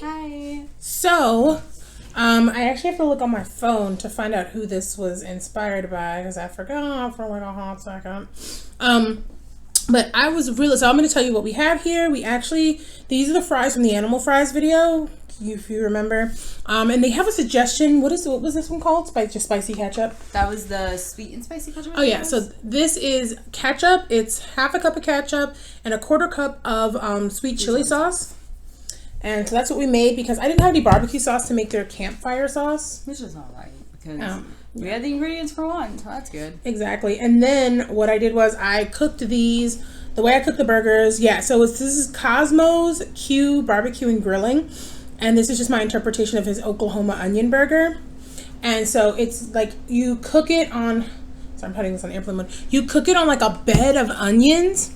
Hi. So, I actually have to look on my phone to find out who this was inspired by because I forgot for like a hot second. But I was really, so I'm going to tell you what we have here. These are the fries from the Animal Fries video, if you remember. And they have a suggestion. What was this one called? Just spicy ketchup. That was the sweet and spicy ketchup. Oh yeah, so this is ketchup. It's half a cup of ketchup and a quarter cup of sweet chili sauce. And so that's what we made because I didn't have any barbecue sauce to make their campfire sauce. Which is all right because we had the ingredients for one, so that's good. Exactly. And then what I did was I cooked these the way I cook the burgers. Yeah, so this is Cosmo's Q Barbecue and Grilling. And this is just my interpretation of his Oklahoma onion burger. And so it's like you cook it on, sorry, I'm putting this on airplane mode. You cook it on like a bed of onions.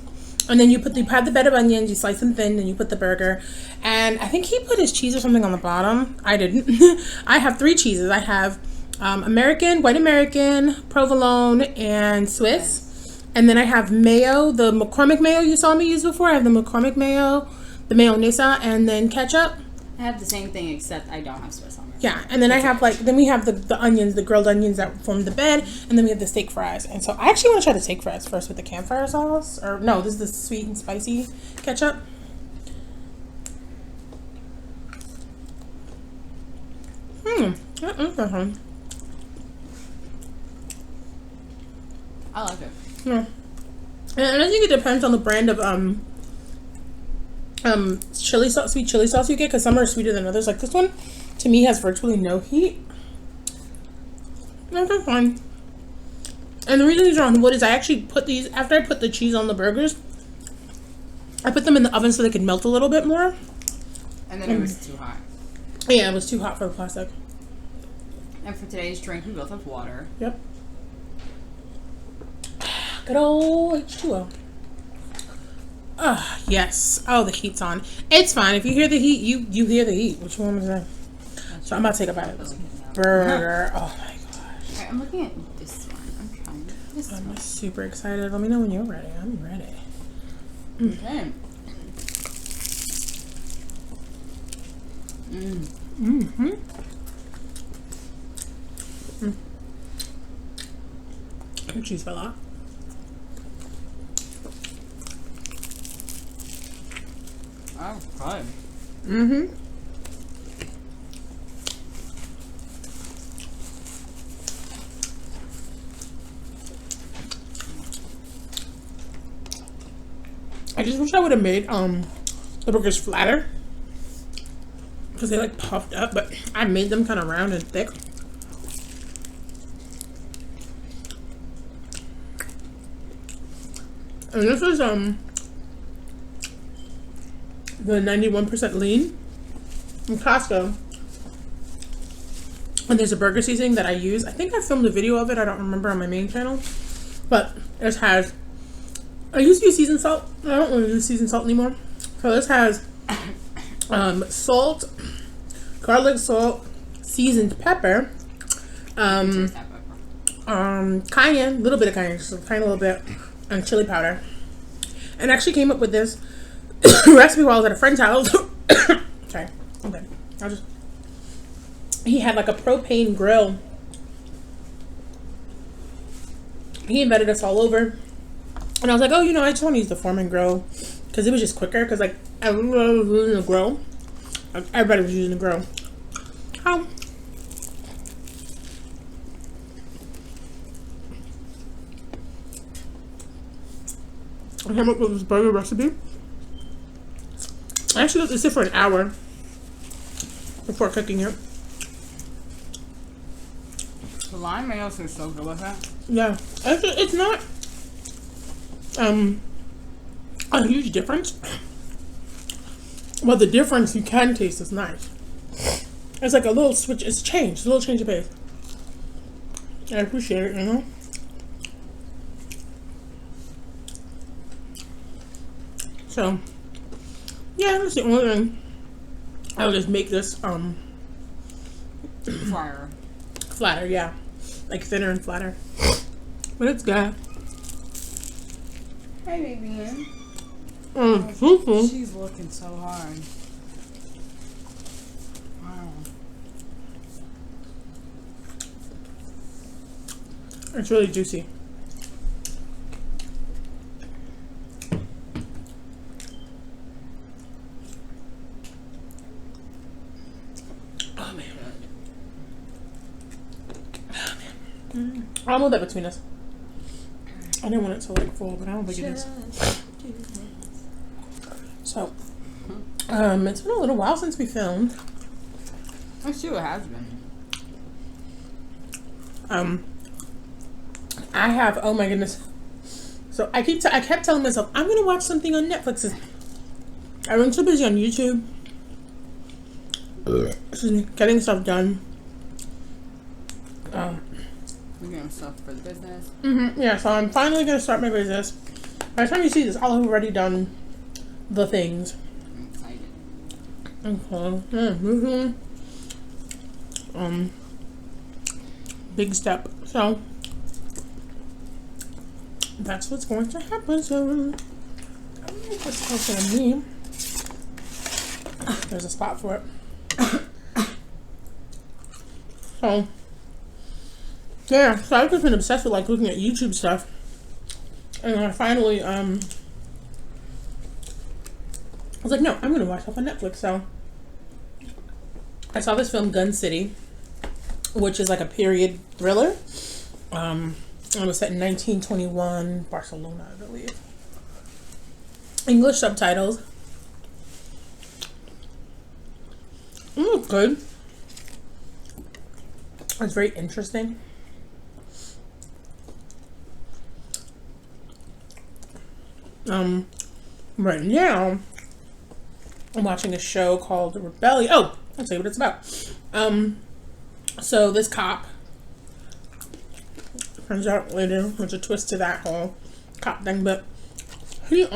And then you have the bed of onions, you slice them thin, and you put the burger. And I think he put his cheese or something on the bottom. I didn't. I have 3 cheeses. I have white American, provolone, and Swiss. And then I have mayo, the McCormick mayo you saw me use before. I have the McCormick mayo, the mayonnaise, and then ketchup. I have the same thing except I don't have Swiss on there. Yeah, and then I have we have the onions, the grilled onions that form the bed, and then we have the steak fries. And so I actually want to try the steak fries first with the campfire sauce. Or no, this is the sweet and spicy ketchup. I like it. Yeah. And I think it depends on the brand of chili sauce, sweet chili sauce you get, because some are sweeter than others. Like this one, to me, has virtually no heat. That's fine. And the reason these are on wood is I actually put these, after I put the cheese on the burgers, I put them in the oven so they could melt a little bit more. And then it was too hot. Yeah, it was too hot for the plastic. And for today's drink, we both have water. Yep. Good old H2O. Yes. Oh, the heat's on. It's fine. If you hear the heat, you hear the heat. What you want me to say? So I'm about to take a bite of this burger. Oh my gosh. Alright, I'm looking at this one. I'm trying this one. I'm super excited. Let me know when you're ready. I'm ready. Okay. Cheese fell out. Oh, fun. I just wish I would have made the burgers flatter because they like puffed up, but I made them kind of round and thick. And this is the 91% lean from Costco. And there's a burger seasoning that I use. I think I filmed a video of it. I don't remember, on my main channel. But this has, I used to use seasoned salt. I don't really use seasoned salt anymore. So this has salt, garlic salt, seasoned pepper, cayenne, a little bit of cayenne, just a tiny little bit, and chili powder. And actually came up with this recipe while I was at a friend's house. Sorry. Okay. He had like a propane grill. He invited us all over. And I was like, oh, I just want to use the Foreman grill. Because it was just quicker. Because like, everybody was using the grill. Everybody was using the grill. How? I came up with this burger recipe. I actually let this sit for an hour before cooking it. The lime mayo is so good with it. Yeah, it's not a huge difference, but the difference you can taste is nice. It's like a little switch. It's changed, a little change of pace. I appreciate it, So, yeah, that's the only thing. I'll just make this flatter, yeah, like thinner and flatter. But it's good. Hi, baby. She's She's looking so hard. It's really juicy. Oh man. I'll move that between us. I didn't want it to like fall, but I don't think it is. So, it's been a little while since we filmed. I'm sure it has been. I have. Oh my goodness. So I kept telling myself I'm gonna watch something on Netflix. I've been so busy on YouTube. Excuse me, getting stuff done. We're getting stuff for the business. Yeah, so I'm finally gonna start my business. By the time you see this, I'll have already done the things. I'm excited. Okay. Big step. So that's what's going to happen. So I'm gonna make this closer to me. There's a spot for it. So yeah, so I've just been obsessed with like looking at YouTube stuff, and I finally I was like, no, I'm gonna watch stuff on Netflix. So I saw this film Gun City, which is like a period thriller. It was set in 1921 Barcelona, I believe. English subtitles. It looked good. It's very interesting. Right now, I'm watching a show called Rebellion. Oh, I'll tell you what it's about. So this cop, turns out later there's a twist to that whole cop thing, but he's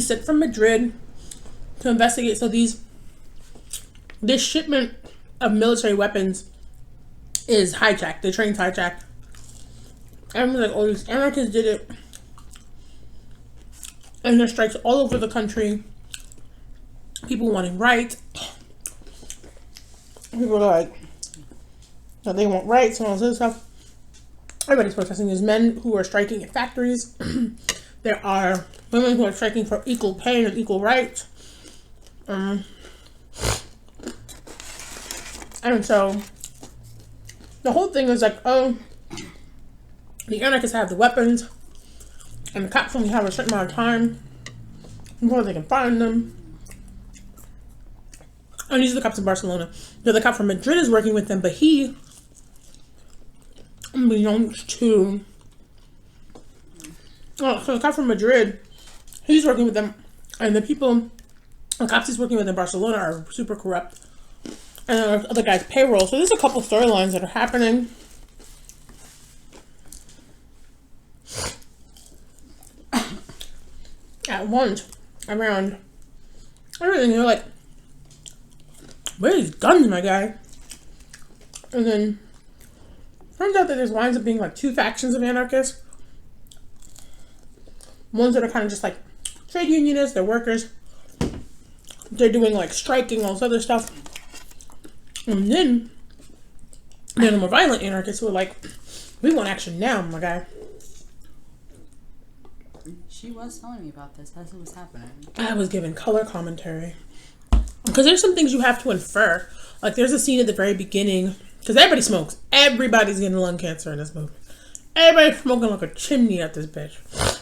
sent from Madrid to investigate. So this shipment of military weapons is hijacked. The train's hijacked. Everyone's like, oh, these anarchists did it. And there's strikes all over the country. People wanting rights. People are like, that they want rights and all this stuff. Everybody's protesting. There's men who are striking at factories. There are women who are striking for equal pay and equal rights. And so the whole thing is like, oh, the anarchists have the weapons, and the cops only have a certain amount of time before they can find them. And these are the cops in Barcelona. The cop from Madrid is working with them, but he belongs to... Oh, so the cop from Madrid, he's working with them, and the cops he's working with in Barcelona are super corrupt. And the other guy's payroll. So there's a couple storylines that are happening. At once, around everything. You're like, where are these guns, my guy? And then turns out that there's winds up being like two factions of anarchists. Ones that are kind of just like trade unionists, they're workers. They're doing like striking, all this other stuff. And then the more violent anarchists who are like, we want action now, my guy. She was telling me about this as it was happening. I was given color commentary. Because there's some things you have to infer. Like there's a scene at the very beginning. Because everybody smokes. Everybody's getting lung cancer in this movie. Everybody's smoking like a chimney at this bitch.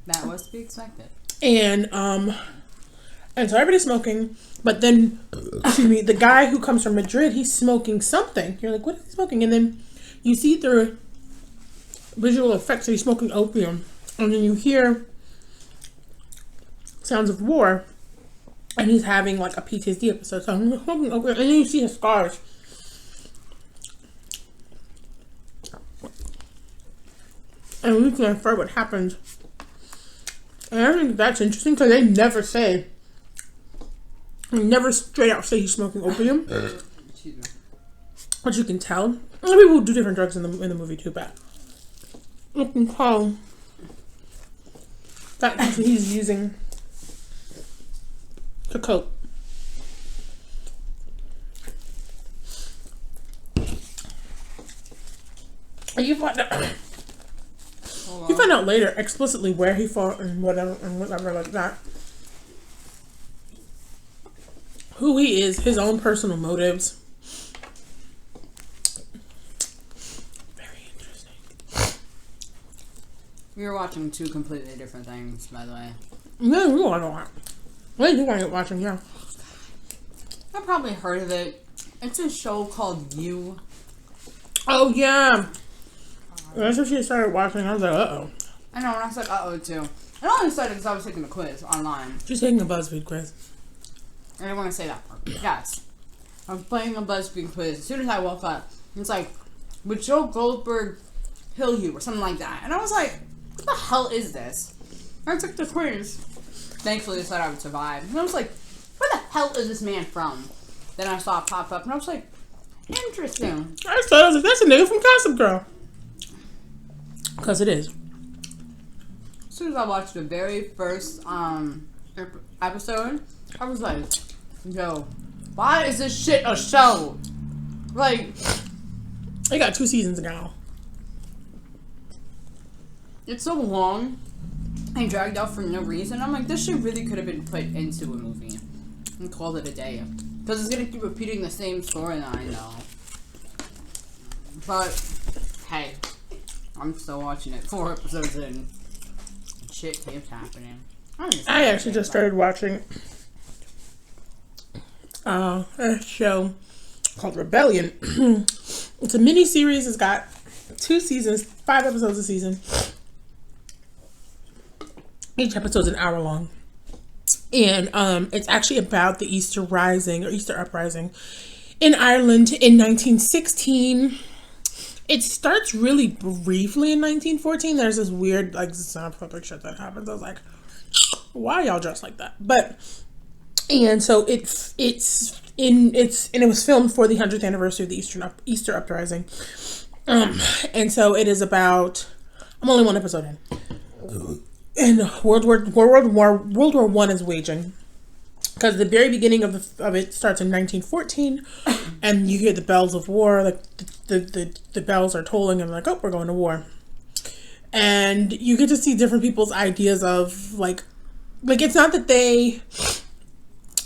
That was to be expected. And so everybody's smoking. But then, excuse me, the guy who comes from Madrid, he's smoking something. You're like, what is he smoking? And then you see through visual effects that he's smoking opium. And then you hear sounds of war. And he's having like a PTSD episode. So I'm smoking opium. And then you see his scars. And we can infer what happened. And I think that's interesting because they never say... They never straight out say he's smoking opium. But you can tell. Other people do different drugs in the movie too, but you can tell that he's using to cope. You find out later explicitly where he fought and whatever like that. Who he is, his own personal motives. Very interesting. We were watching two completely different things, by the way. Yeah, we want to watch. What do you want to watch? Yeah. I probably heard of it. It's a show called You. Oh yeah. That's what she started watching. I was like, uh-oh. I know, and I said uh-oh too. I only started because I was taking a quiz online. She's taking a BuzzFeed quiz. I didn't want to say that part. Yes. I was playing a BuzzFeed quiz. As soon as I woke up, it's like, would Joe Goldberg kill you or something like that? And I was like, what the hell is this? And I took the quiz. Thankfully, they said I would survive. And I was like, where the hell is this man from? Then I saw it pop up, and I was like, interesting. I was like, that's a nigga from Gossip Girl. Because it is. As soon as I watched the very first episode, I was like, yo, why is this shit a show? Like, they got 2 seasons now. it's so long and dragged out for no reason. I'm like, this shit really could have been put into a movie and called it a day. Because it's going to keep repeating the same storyline, though. But, hey, I'm still watching it. 4 episodes in. Shit keeps happening. I actually just started watching a show called Rebellion. It's a mini series. It's got 2 seasons, 5 episodes a season. Each episode's an hour long. And it's actually about the Easter Rising or Easter Uprising in Ireland in 1916. It starts really briefly in 1914. There's this weird like xenophobic shit that happens. I was like, why y'all dressed like that? But and so it was filmed for the 100th anniversary of the Easter Uprising. And so it is about. I'm only 1 episode in. And World War I is waging, because the very beginning of it starts in 1914, and you hear the bells of war, like the bells are tolling, and like, oh, we're going to war, and you get to see different people's ideas of like it's not that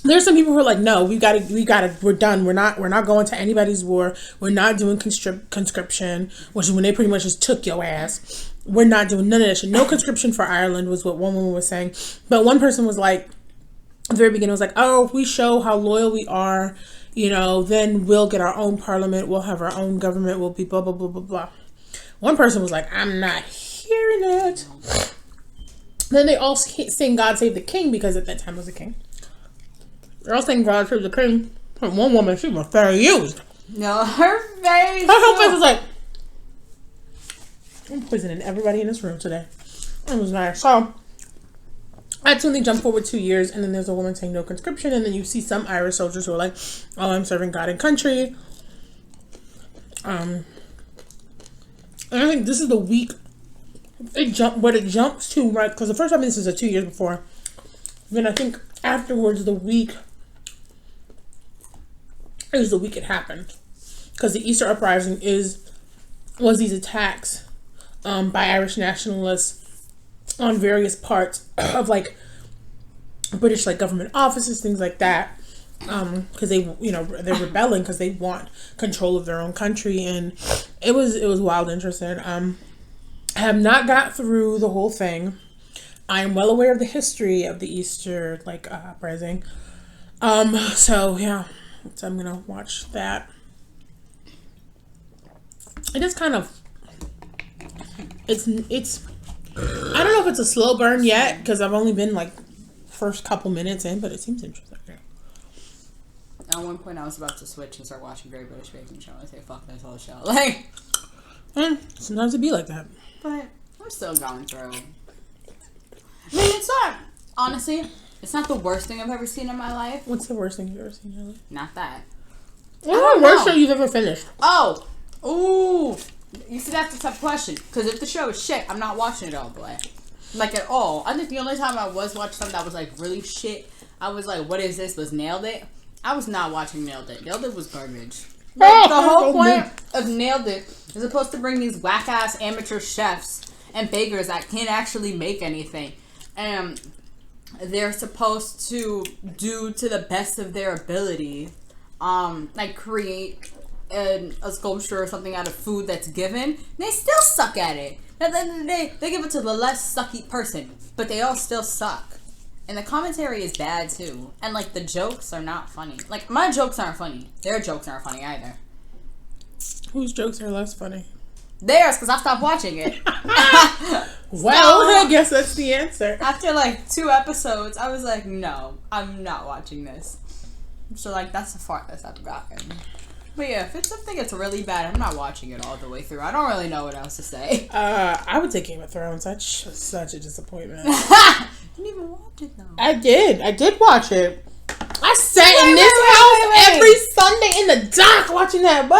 there's some people who are like, no, we gotta, we're done, we're not going to anybody's war, we're not doing conscription, which is when they pretty much just took your ass. We're not doing none of that shit. No conscription for Ireland was what one woman was saying. But one person was like, at the very beginning was like, oh, if we show how loyal we are, then we'll get our own parliament, we'll have our own government, we'll be blah, blah, blah, blah, blah. One person was like, I'm not hearing it. Then they all sing God Save the King, because at that time was a king. They're all saying God Save the King. And one woman, she was very used. No, her face. Her whole face was like, I'm poisoning everybody in this room today. It was nice. So, I suddenly jump forward 2 years, and then there's a woman saying no conscription, and then you see some Irish soldiers who are like, oh, I'm serving God and country. And I think this is the week it jumps to, right? Because the first time this is 2 years before. Then I think afterwards, the week is the week it happened. Because the Easter Uprising was these attacks by Irish nationalists on various parts of like British like government offices, things like that, because they're rebelling because they want control of their own country, and it was wild interesting. I have not got through the whole thing. I am well aware of the history of the Easter uprising, so yeah, so I'm gonna watch that. It is kind of. It's I don't know if it's a slow burn yet, because I've only been like first couple minutes in, but it seems interesting. At one point I was about to switch and start watching Great British Baking Show. I say fuck this whole show. And sometimes it be like that. But I'm still going through. I mean, it's not, honestly, it's not the worst thing I've ever seen in my life. What's the worst thing you've ever seen in your life? Not that. What's the worst show you've ever finished? Oh! Ooh! You see, that's a tough question. Because if the show is shit, I'm not watching it all the way. Like, at all. I think the only time I was watching something that was, like, really shit, I was like, what is this? Was Nailed It? I was not watching Nailed It. Nailed It was garbage. Like, the whole point of Nailed It is supposed to bring these whack-ass amateur chefs and bakers that can't actually make anything. And they're supposed to do to the best of their ability, like create a sculpture or something out of food that's given. They still suck at it. At the end of the day, they give it to the less sucky person, but they all still suck. And the commentary is bad too. And like the jokes are not funny. Like my jokes aren't funny. Their jokes aren't funny either. Whose jokes are less funny? Theirs, because I stopped watching it. Well, I guess that's the answer. After like 2 episodes, I was like, no, I'm not watching this. So like that's the farthest I've gotten. But yeah, if something gets really bad, I'm not watching it all the way through. I don't really know what else to say. I would take Game of Thrones. That's just such a disappointment. Didn't even watch it though. I did watch it. I sat in this house every Sunday in the dark watching that, boy,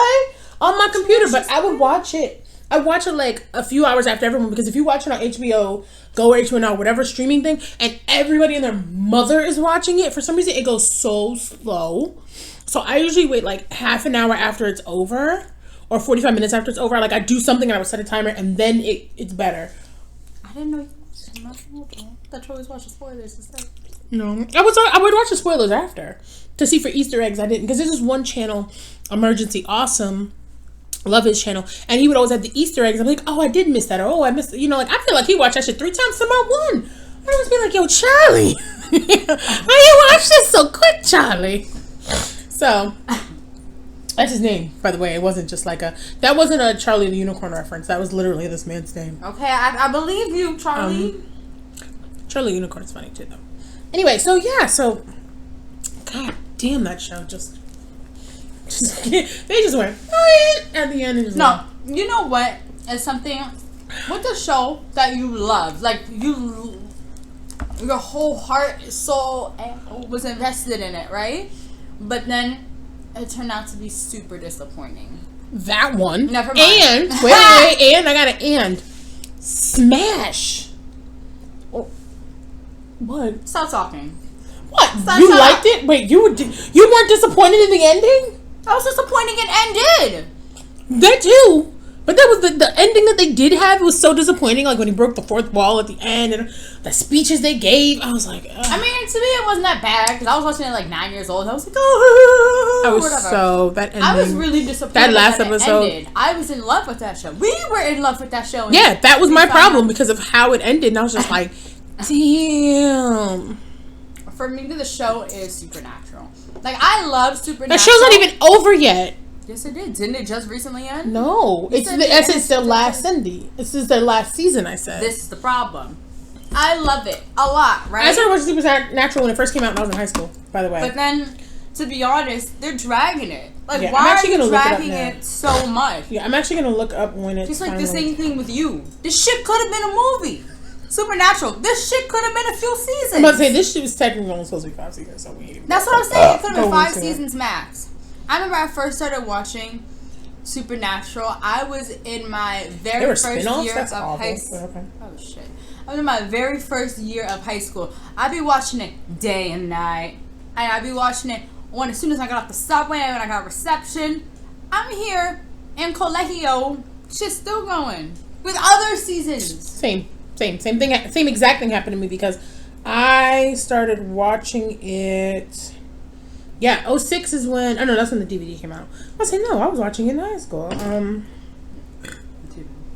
on my computer. But I would watch it. I watch it like a few hours after everyone, because if you watch it on HBO, Go or HBO Now, whatever streaming thing, and everybody and their mother is watching it, for some reason it goes so slow. So I usually wait like half an hour after it's over, or 45 minutes after it's over. Like I do something and I would set a timer, and then it's better. I didn't know. That's always watch the spoilers instead. No, I would watch the spoilers after to see for Easter eggs. I didn't, because there's this one channel, Emergency Awesome. Love his channel, and he would always have the Easter eggs. I'm like, oh, I did miss that, or oh, I missed it. You know, like I feel like he watched that shit 3 times to my one. I always be like, yo, Charlie, why you watch this so quick, Charlie? So that's his name, by the way. It wasn't just like that wasn't a Charlie the Unicorn reference. That was literally this man's name. Okay, I believe you, Charlie. Charlie Unicorn is funny too, though. Anyway, so yeah, god damn, that show just they just went at the end. And no, you know what? It's something with the show that you love, like your whole heart, soul was invested in it, right? But then it turned out to be super disappointing. That one. Never mind. And wait, and I got an and. Smash. Oh, what? Stop talking. What? Stop, you stop. liked it? Wait, you weren't disappointed in the ending? I was disappointing it ended. That too. But that was the ending that they did have was so disappointing. Like when he broke the 4th wall at the end and the speeches they gave, I was like, ugh. I mean, to me it wasn't that bad because I was watching it like 9 years old. I was like, oh, I was whatever. so that ending. I was really disappointed. That last that episode. It ended. I was in love with that show. We were in love with that show. Yeah, that was my problem because of how it ended. And I was just like, damn. For me, the show is Supernatural. Like I love Supernatural. That show's not even over yet. Yes, it did. Didn't it just recently end? No, it's their last ending. This is their last season. I said. This is the problem. I love it a lot, right? I started watching Supernatural when it first came out when I was in high school. By the way, but then, to be honest, they're dragging it. Like, yeah, why are you dragging it so much? Yeah, I'm actually gonna look up when it's. Just like the same thing with you. This shit could have been a movie. Supernatural. This shit could have been a few seasons. I'm about to say this shit was technically only supposed to be 5 seasons, so we ain't even. That's what I'm saying. It could have been 5 into seasons max. I remember I first started watching Supernatural. I was in my very first year of high school. Okay. Oh shit! I was in my very first year of high school. I'd be watching it day and night, and I'd be watching it as soon as I got off the subway and I got reception. I'm here in Colegio. Shit's still going with other seasons. Same thing. Same exact thing happened to me because I started watching it. Yeah, 2006 is when. Oh no, that's when the DVD came out. I said no, I was watching it in high school. Dude,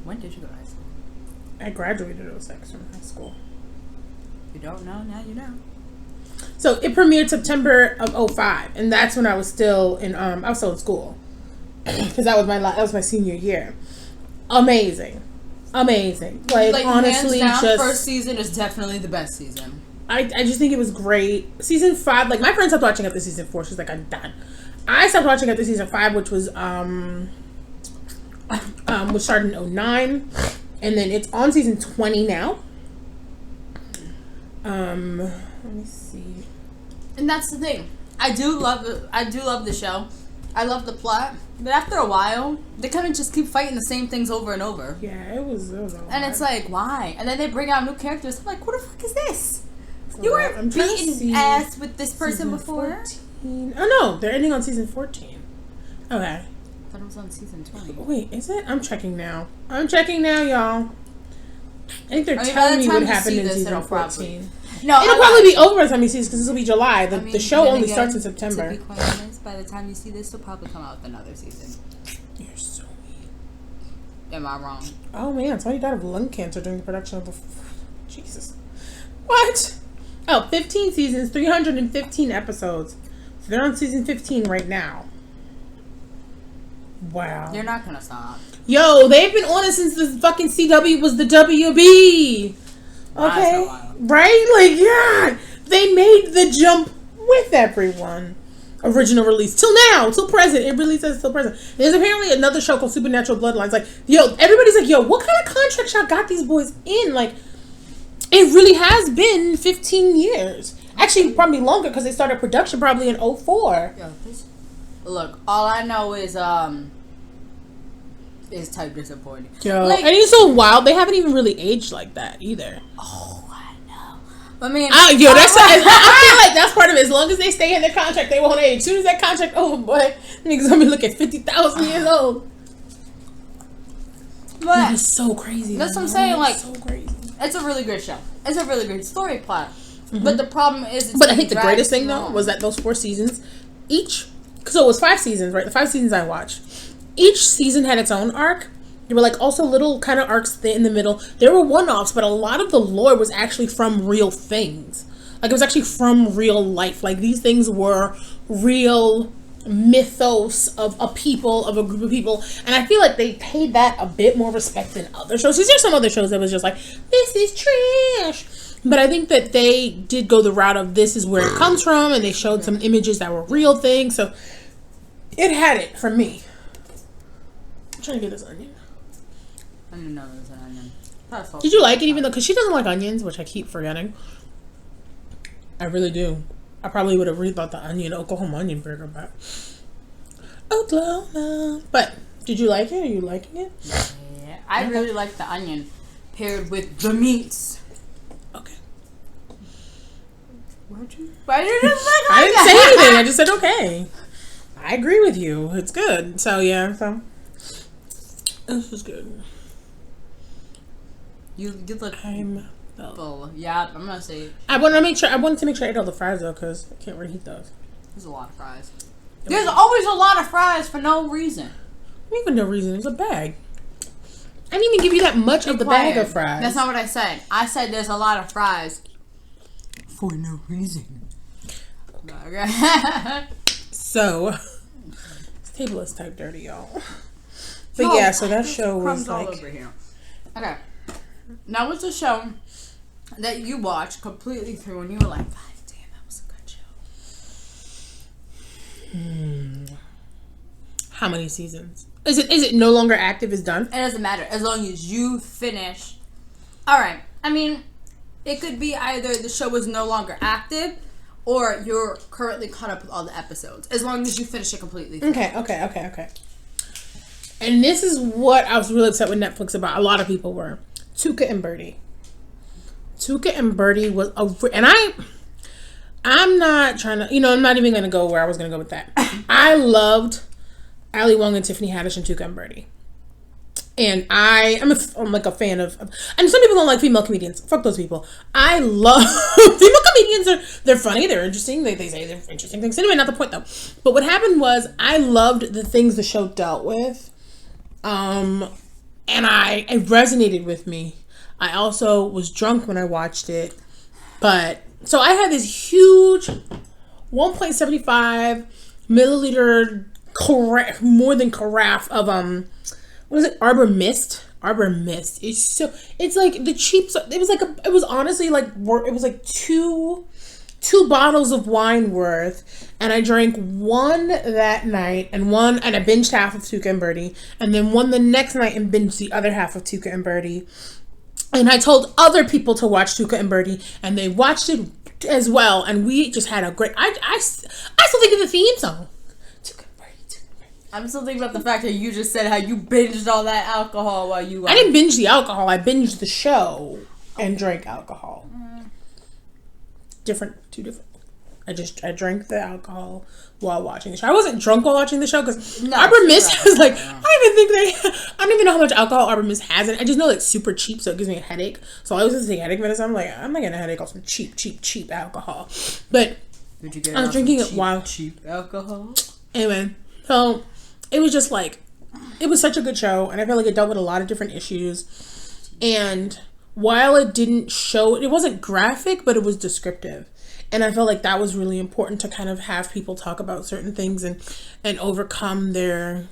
when did you go to high school? I graduated in 2006 from high school. You don't know, now you know. So it premiered September of 2005, and that's when I was still in. I was still in school because that was my senior year. Amazing. Like honestly, hands down, just first season is definitely the best season. I just think it was great. Season 5, like my friend stopped watching after season 4. She's like, I'm done. I stopped watching after season 5, which was which started in 2009, and then it's on season 20 now. Let me see. And that's the thing. I do love the show. I love the plot. But after a while, they kind of just keep fighting the same things over and over. Yeah, it was and it's like, why? And then they bring out new characters. I'm like, who the fuck is this? You weren't beating ass with this person before? 14. Oh no, they're ending on season 14. Okay. I thought it was on season 20. Wait, is it? I'm checking now, y'all. I think they're by telling the me time what you happened see in this, season it'll 14. No, It'll probably be over by the time you see this because this will be July. The show then only again, starts in September. To be quite honest, by the time you see this, they'll probably come out with another season. You're so mean. Am I wrong? Oh man, somebody died of lung cancer during the production of the. Jesus. What? Oh, 15 seasons, 315 episodes. So they're on season 15 right now. Wow. You're not gonna stop. Yo, they've been on it since the fucking CW was the WB. Okay. Right? Like, yeah. They made the jump with everyone. Original release. Till now. Till present. It really says till present. There's apparently another show called Supernatural Bloodlines. Like, yo, everybody's like, yo, what kind of contract y'all got these boys in? Like, it really has been 15 years. Actually, probably longer because they started production probably in 04. Yo, look, all I know is type disappointing. Yo, like, and it's so wild. They haven't even really aged like that either. Oh, I know. I mean, I feel like that's part of it. As long as they stay in their contract, they won't age. As soon as that contract over, boy, niggas gonna be looking 50,000 years old. But it's so crazy. That's what I'm saying. Like, so crazy. It's a really good show. It's a really great story plot. Mm-hmm. But the problem is, but I think the greatest thing though was that those 4 seasons, each, so it was 5 seasons, right? The 5 seasons I watched, each season had its own arc. There were like also little kind of arcs in the middle. There were one-offs, but a lot of the lore was actually from real things. Like, it was actually from real life. Like, these things were real mythos of a people, of a group of people. And I feel like they paid that a bit more respect than other shows. Because there's some other shows that was just like, this is trash. But I think that they did go the route of this is where it comes from. And they showed some images that were real things. So it had it for me. I'm trying to get this onion. I didn't know there was an onion. Did you like it even though, because she doesn't like onions, which I keep forgetting. I really do. I probably would have rethought the Oklahoma onion burger, but Oklahoma. But did you like it? Are you liking it? Yeah, I really like the onion paired with the meats. Okay. Why did you just like I didn't say anything. I just said okay. I agree with you. It's good. So yeah. So this is good. You look. I'm full. Yeah, I'm gonna say. I wanted to make sure I ate all the fries though, because I can't reheat those. There's a lot of fries. There's always a lot of fries for no reason. Even no reason. It's a bag. I didn't even give you that much of the bag of fries. That's not what I said. I said there's a lot of fries for no reason. Okay. So, this table is type dirty, y'all. But yeah, so that show was like. All over here. Okay. Now, what's a show that you watched completely through and you were like, God damn, that was a good show? How many seasons? Is it no longer active? Is done? It doesn't matter as long as you finish. All right. I mean, it could be either the show is no longer active or you're currently caught up with all the episodes. As long as you finish it completely through. Okay. And this is what I was really upset with Netflix about. A lot of people were. Tuca and Birdie. Tuca and Birdie was and I'm not trying to, I'm not even going to go where I was going to go with that. I loved Ali Wong and Tiffany Haddish and Tuca and Birdie. And I'm like a fan of, and some people don't like female comedians. Fuck those people. I love female comedians. They're funny. They're interesting. They say they're interesting things. Anyway, not the point though. But what happened was I loved the things the show dealt with. And it resonated with me. I also was drunk when I watched it. But, so I had this huge 1.75 milliliter more than carafe of, what is it? Arbor Mist. It's like the cheap, it was honestly like, it was like two bottles of wine worth, and I drank one that night and I binged half of Tuca and Birdie, and then one the next night and binged the other half of Tuca and Birdie. And I told other people to watch Tuca and Birdie, and they watched it as well, and we just had a great. I still think of the theme song. Tuca and Birdie. I'm still thinking about the fact that you just said how you binged all that alcohol while you. I didn't binge the alcohol. I binged the show and drank alcohol. Two different. I drank the alcohol while watching the show. I wasn't drunk while watching the show because No, Arbor Mist right. was like, I don't even know how much alcohol Arbor Mist has in it. I just know it's super cheap, so it gives me a headache. So I always just take headache medicine. I'm like, I'm not getting a headache off some cheap alcohol. But Did you get I was drinking it while cheap alcohol? anyway. So it was just like, it was such a good show, and I feel like it dealt with a lot of different issues. And while it didn't show, it wasn't graphic, but it was descriptive. And I felt like that was really important to kind of have people talk about certain things and overcome their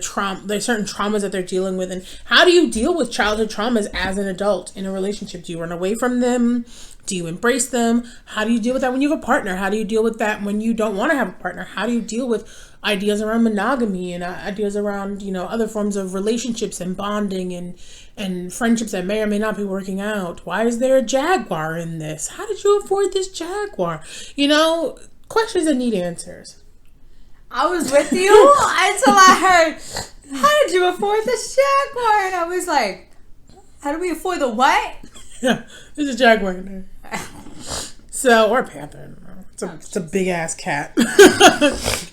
trauma, there's certain traumas that they're dealing with. And how do you deal with childhood traumas as an adult in a relationship? Do you run away from them? Do you embrace them? How do you deal with that when you have a partner? How do you deal with that when you don't want to have a partner? How do you deal with ideas around monogamy and ideas around, other forms of relationships and bonding and friendships that may or may not be working out? Why is there a jaguar in this? How did you afford this jaguar? Questions that need answers. I was with you until I heard, how did you afford this jaguar? And I was like, how do we afford the what? Yeah, there's a jaguar in there. So, or a panther. I don't know. It's a big ass cat.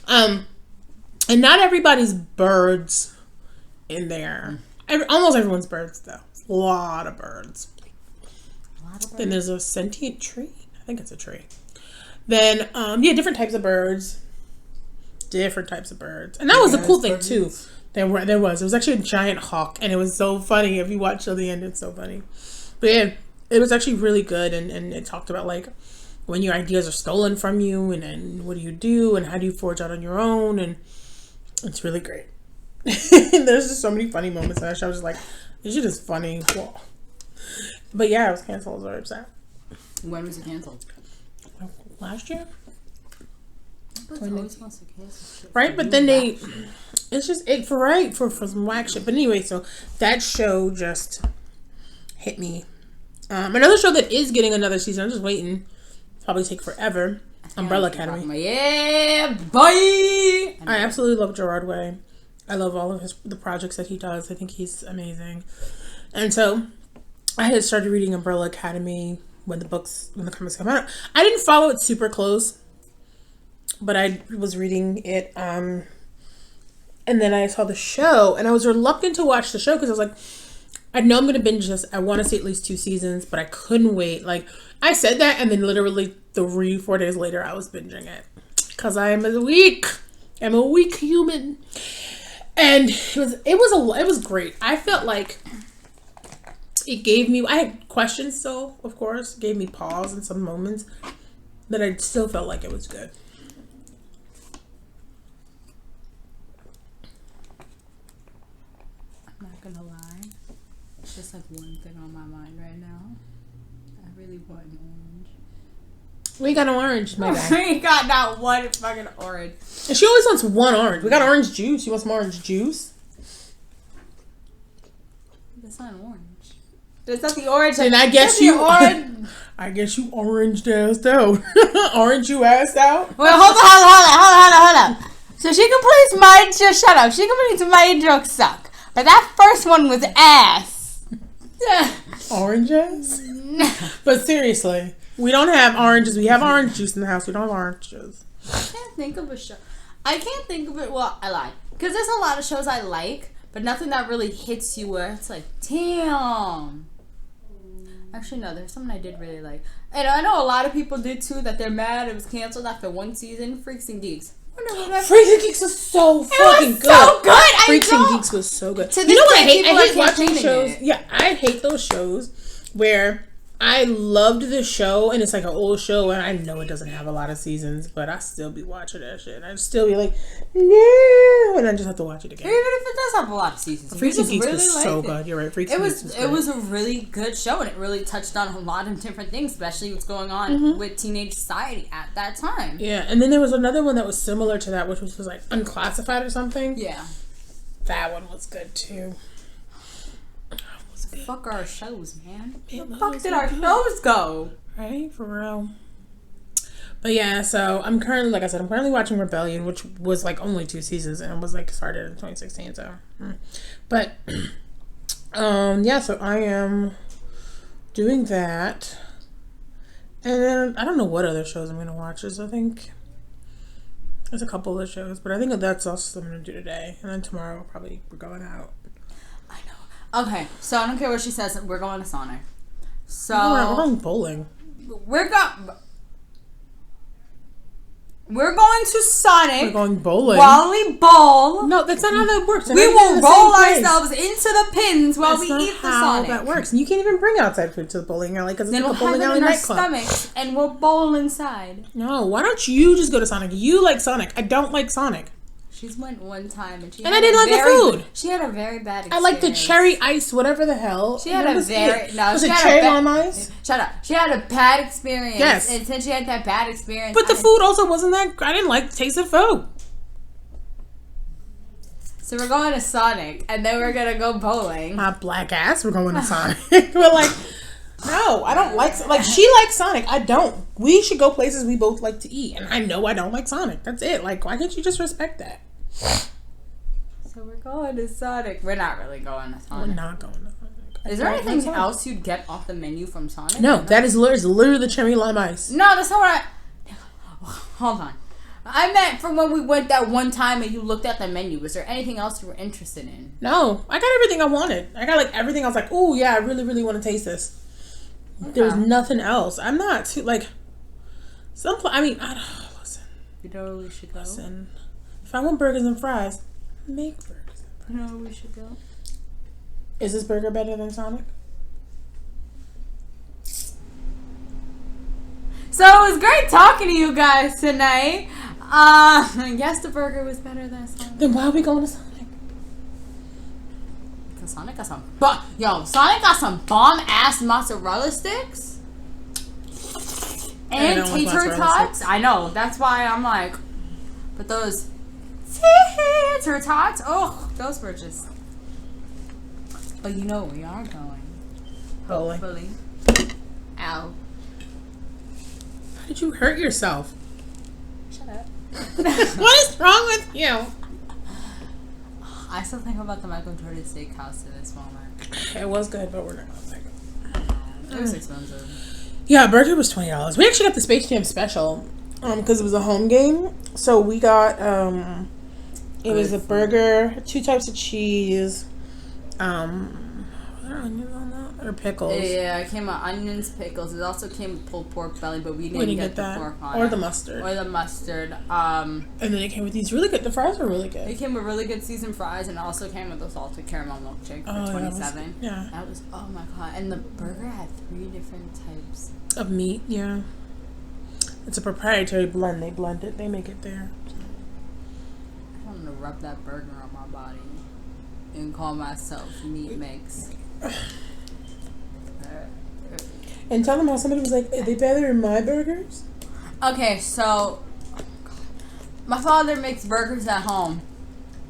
And not everybody's birds in there. Almost everyone's birds, though. A lot of birds. Then there's a sentient tree. I think it's a tree. Then, different types of birds. Different types of birds. And that was a cool thing, too. There was. It was actually a giant hawk. And it was so funny. If you watch till the end, it's so funny. But yeah, it was actually really good. And it talked about, like, when your ideas are stolen from you. And what do you do? And how do you forge out on your own? And it's really great. There's just so many funny moments in that show. I was just like, this shit is funny. Whoa. But yeah, it was canceled. I was very upset. When was it canceled? Last year? Always wants to cancel shit. Right, but then it's just it for some whack shit. But anyway, so that show just hit me. Another show that is getting another season. I'm just waiting. Probably take forever. Umbrella Academy. Yeah, boy. I absolutely love Gerard Way. I love all of the projects that he does. I think he's amazing. And so I had started reading Umbrella Academy when the comics come out. I didn't follow it super close, but I was reading it. And then I saw the show, and I was reluctant to watch the show because I was like, I know I'm going to binge this. I want to see at least 2 seasons, but I couldn't wait. Like, I said that, and then literally 3-4 days later, I was binging it. Because I am weak. I'm a weak human. And it was great. I felt like it gave me, I had questions still, of course. It gave me pause in some moments. But I still felt like it was good. I'm not gonna lie. It's just like one thing on my mind right now. I really want an orange. We got an orange, my guy. We ain't got not one fucking orange. And she always wants one orange. We got orange juice. You want some orange juice? That's not an orange. That's not the orange. And I guess you orange. I guess you oranged assed out. Orange you assed out? Well, hold on. So she completes my joke. Shut up. She completes my joke suck. But that first one was ass. Orange ass? But seriously, we don't have oranges. We have orange juice in the house. We don't have oranges. I can't think of a show. I can't think of it. Well, I lied. Because there's a lot of shows I like, but nothing that really hits you where it's like, damn. Actually, no, there's something I did really like. And I know a lot of people did too, that they're mad it was canceled after 1 season. Freaks and Geeks. Freaks and Geeks was so fucking good. So good. Freaks and Geeks was so good. You know what I hate? I hate watching shows. Yeah, I hate those shows where I loved the show and it's like an old show and I know it doesn't have a lot of seasons, but I still be watching that shit. And I'd still be like, no, and I just have to watch it again. Even if it does have a lot of seasons. Freaks and Geeks was so good. You're right. Freaks and Geeks was great. It was a really good show and it really touched on a lot of different things, especially what's going on with teenage society at that time. Yeah, and then there was another one that was similar to that, which was like Unclassified or something. Yeah. That one was good too. Fuck our shows, man. Where the fuck did our shows go? Right? For real. But yeah, so I'm currently watching Rebellion, which was like only 2 seasons and was like started in 2016, so. But, yeah, so I am doing that. And then I don't know what other shows I'm gonna watch. I think there's a couple of shows, but I think that's also what I'm gonna do today. And then tomorrow probably we're going out. I know. Okay, so I don't care what she says. We're going to Sonic. So we're going bowling. We're going to Sonic. We're going bowling. While we bowl. No, that's not how that works. We will roll ourselves into the pins while we eat the Sonic. That works. And you can't even bring outside food to the bowling alley because it's like a bowling alley nightclub. Then we'll have it in our stomachs and we'll bowl inside. No, why don't you just go to Sonic? You like Sonic. I don't like Sonic. She's went one time and I didn't like the food. She had a very bad experience. I like the cherry ice, whatever the hell. She had a very was it cherry lime ice? Shut up. She had a bad experience. Yes. And since she had that bad experience, but the food also wasn't that. I didn't like the taste of food. So we're going to Sonic, and then we're gonna go bowling. My black ass, we're going to Sonic. We're like, no, I don't like. Like she likes Sonic, I don't. We should go places we both like to eat, and I know I don't like Sonic. That's it. Like, why can't you just respect that? So we're going to Sonic. We're not really going to Sonic. We're not going to Sonic. Is there anything else you'd get off the menu from Sonic? No, that is literally the cherry lime ice. No, that's not what I... Hold on. I meant from when we went that one time and you looked at the menu. Was there anything else you were interested in? No, I got everything I wanted. I got like everything. I was like, oh yeah, I really, really want to taste this. Okay. There was nothing else. I'm not too like... I don't know. Listen. You know where we should go? Listen. If I want burgers and fries, make burgers and fries. You know where we should go? Is this burger better than Sonic? So it was great talking to you guys tonight. Yes, the burger was better than Sonic. Then why are we going to Sonic? Because Sonic got Sonic got some bomb ass mozzarella sticks and tater tots. I know. That's why I'm like, but those tater tots. Oh, those were just. But you know we are going. Bowling. Hopefully. Ow. How did you hurt yourself? Shut up. What is wrong with you? I still think about the Michael Jordan Steakhouse to this moment. It was good, but we're not going to It was expensive. Yeah, burger was $20. We actually got the Space Jam special because it was a home game. So we got it was a burger, 2 types of cheese, or pickles. Yeah, it came with onions, pickles. It also came with pulled pork belly, but we didn't get the pork on or it. the mustard. Or the mustard. And then it came with these really good. The fries were really good. It came with really good seasoned fries, and it also came with a salted caramel milkshake for $27. That was oh my god! And the burger had 3 different types of meat. Yeah, it's a proprietary blend. They blend it. They make it there. I want to rub that burger on my body and call myself meat mix. And tell them how somebody was like, are they better than my burgers? Okay, so my father makes burgers at home.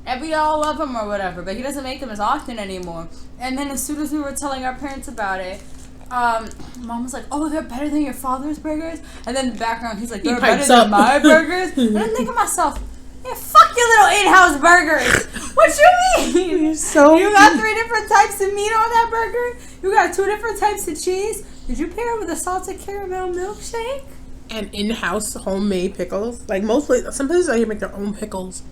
And we all love him or whatever, but he doesn't make them as often anymore. And then as soon as we were telling our parents about it, Mom was like, oh, they're better than your father's burgers? And then in the background, he's like, they're better than my burgers? And I'm thinking to myself, yeah, fuck your little in-house burgers. What you mean? You're so you got 3 different types of meat on that burger? You got 2 different types of cheese? Did you pair it with a salted caramel milkshake? And in-house homemade pickles. Like some places out here make their own pickles.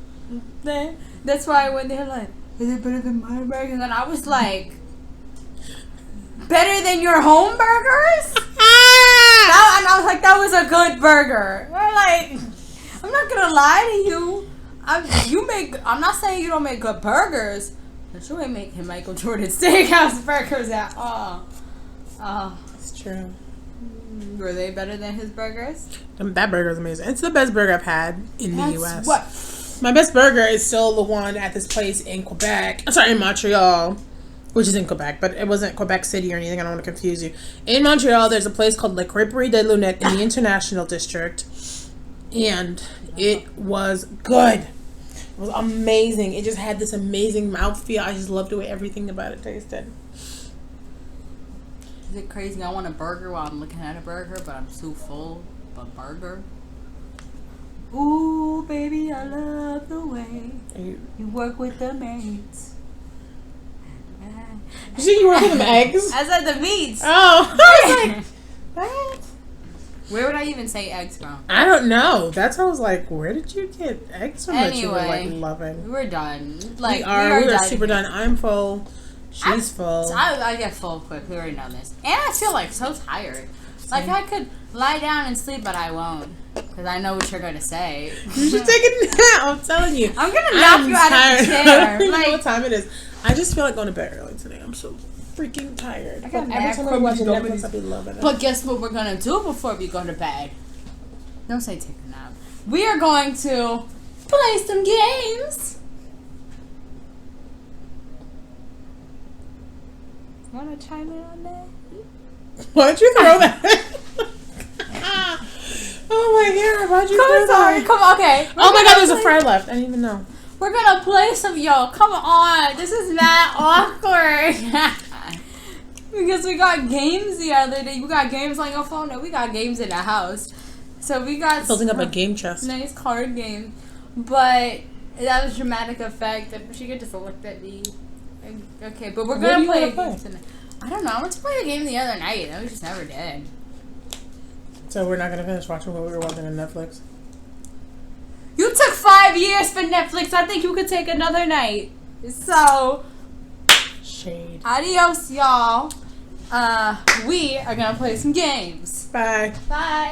That's why when they're like, is it better than my burgers? And I was like, better than your home burgers? And I was like, that was a good burger. We're like, I'm not gonna lie to you. I'm not saying you don't make good burgers, but you ain't making Michael Jordan Steakhouse burgers at all. It's true. Were they better than his burgers? That burger is amazing. It's the best burger I've had in the U.S. What? My best burger is still the one at this place in Quebec. Sorry, in Montreal, which is in Quebec, but it wasn't Quebec City or anything. I don't want to confuse you. In Montreal, there's a place called Le Creperie de Lunette in the International District, and it was good. It was amazing. It just had this amazing mouthfeel. I just loved the way everything about it tasted. Is it crazy? I want a burger while I'm looking at a burger, but I'm too full. But burger? Ooh, baby, I love the way you work with the meats. You see, you work with them eggs? I said the meats. Oh, I was like, what? Where would I even say eggs from? I don't know. That's why I was like, where did you get eggs from that you were Anyway, like loving? We're done. Like We are done super here. done. I'm full. She's full. So I get full quick. We already know this. And I feel like so tired. Like I could lie down and sleep, but I won't. Because I know what you're going to say. You should take a nap. I'm telling you. I'm going to knock you out of the chair. I don't even Like, know what time it is. I just feel like going to bed early today. I'm so freaking tired. I got But every time I watch Netflix, I'll be loving it. but guess what we're going to do before we go to bed? Don't say take a nap. We are going to play some games. You want to chime in on that? Why'd you throw that? Oh my god, why'd you throw that? Come on, okay. Oh my god, there's a fry left. I didn't even know. We're gonna play some, yo, come on. This is not awkward. Because we got games the other day. You got games on your phone? No, we got games in the house. So we got Building up a game chest. nice card game. But that was dramatic effect. She could just looked at me. Okay, but we're What gonna do you play a wanna game play? tonight. I don't know. I went to play a game the other night and we just never did. So we're not gonna finish watching what we were watching on Netflix. You took 5 years for Netflix. I think you could take another night. So, Shade. adios, y'all. We are gonna play some games. Bye. Bye.